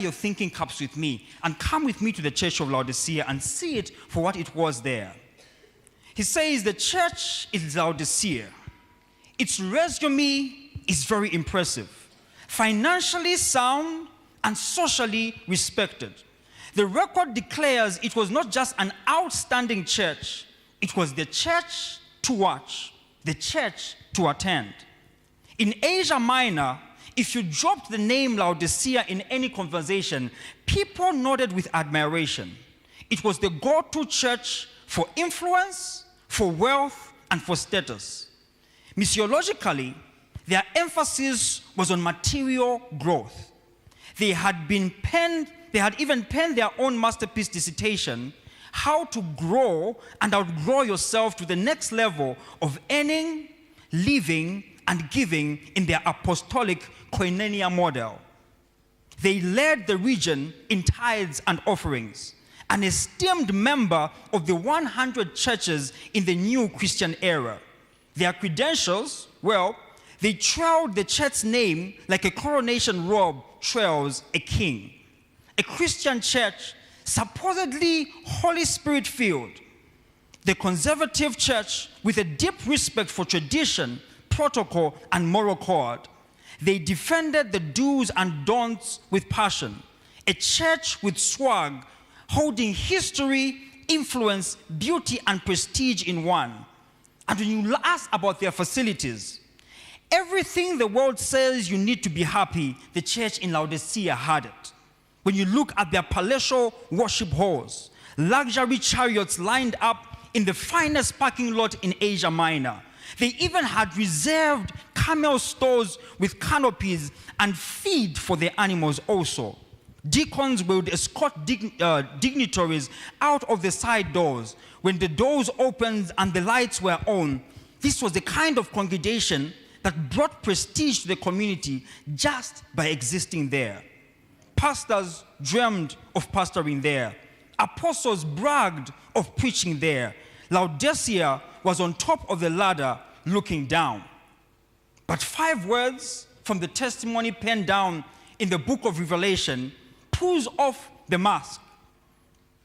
your thinking caps with me and come with me to the church of Laodicea and see it for what it was there. He says the church is Laodicea. Its resume is very impressive, financially sound and socially respected. The record declares it was not just an outstanding church, it was the church to watch, the church to attend. In Asia Minor, if you dropped the name Laodicea in any conversation, people nodded with admiration. It was the go-to church for influence, for wealth, and for status. Missiologically, their emphasis was on material growth. They had even penned their own masterpiece dissertation, How to Grow and Outgrow Yourself to the Next Level of Earning, Living, and Giving in their apostolic koinonia model. They led the region in tithes and offerings, an esteemed member of the 100 churches in the new Christian era. Their credentials, well, they trailed the church's name like a coronation robe trails a king. A Christian church, supposedly Holy Spirit filled. The conservative church with a deep respect for tradition, protocol, and moral code. They defended the do's and don'ts with passion. A church with swag, holding history, influence, beauty, and prestige in one. And when you ask about their facilities, everything the world says you need to be happy, the church in Laodicea had it. When you look at their palatial worship halls, luxury chariots lined up in the finest parking lot in Asia Minor. They even had reserved camel stores with canopies and feed for their animals also. Deacons would escort dignitaries out of the side doors. When the doors opened and the lights were on, this was the kind of congregation that brought prestige to the community just by existing there. Pastors dreamed of pastoring there. Apostles bragged of preaching there. Laodicea was on top of the ladder looking down. But 5 words from the testimony penned down in the book of Revelation pulls off the mask.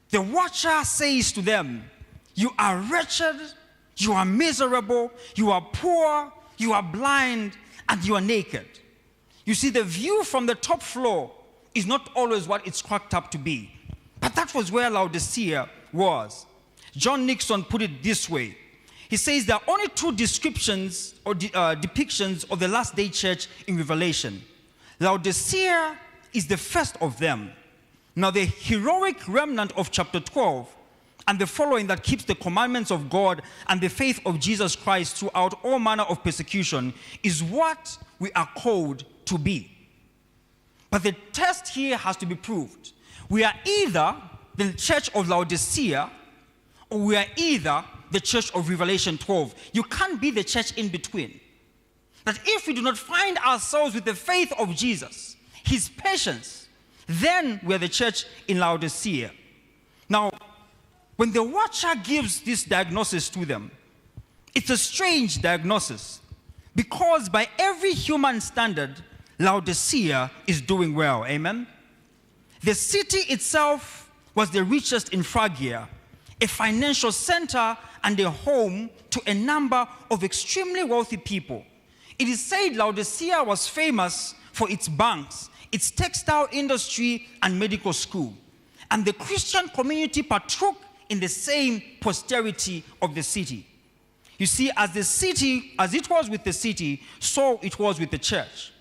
The watcher says to them, "You are wretched, you are miserable, you are poor, you are blind, and you are naked." You see, the view from the top floor is not always what it's cracked up to be. But that was where Laodicea was. John Nixon put it this way. He says there are only 2 descriptions or depictions of the last day church in Revelation. Laodicea is the first of them. Now the heroic remnant of chapter 12 and the following that keeps the commandments of God and the faith of Jesus Christ throughout all manner of persecution is what we are called to be. But the test here has to be proved. We are either the church of Laodicea or we are either the church of Revelation 12. You can't be the church in between. That if we do not find ourselves with the faith of Jesus, his patience, then we are the church in Laodicea. Now, when the watcher gives this diagnosis to them, it's a strange diagnosis because by every human standard, Laodicea is doing well. Amen? The city itself was the richest in Phrygia, a financial center and a home to a number of extremely wealthy people. It is said Laodicea was famous for its banks, its textile industry, and medical school. And the Christian community partook in the same prosperity of the city. You see, as it was with the city, so it was with the church.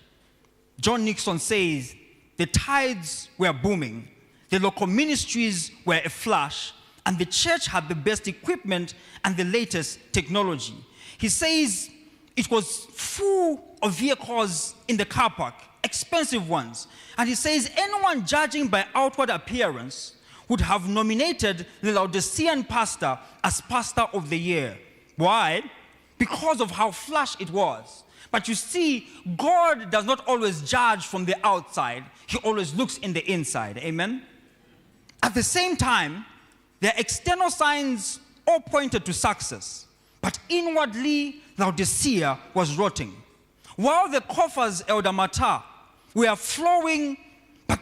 John Nixon says the tithes were booming, the local ministries were a flash, and the church had the best equipment and the latest technology. He says it was full of vehicles in the car park, expensive ones. And he says anyone judging by outward appearance would have nominated the Laodicean pastor as pastor of the year. Why? Because of how flash it was. But you see, God does not always judge from the outside. He always looks in the inside. Amen? At the same time, their external signs all pointed to success. But inwardly, Laodicea was rotting. While the coffers, Elder Mata, were flowing, but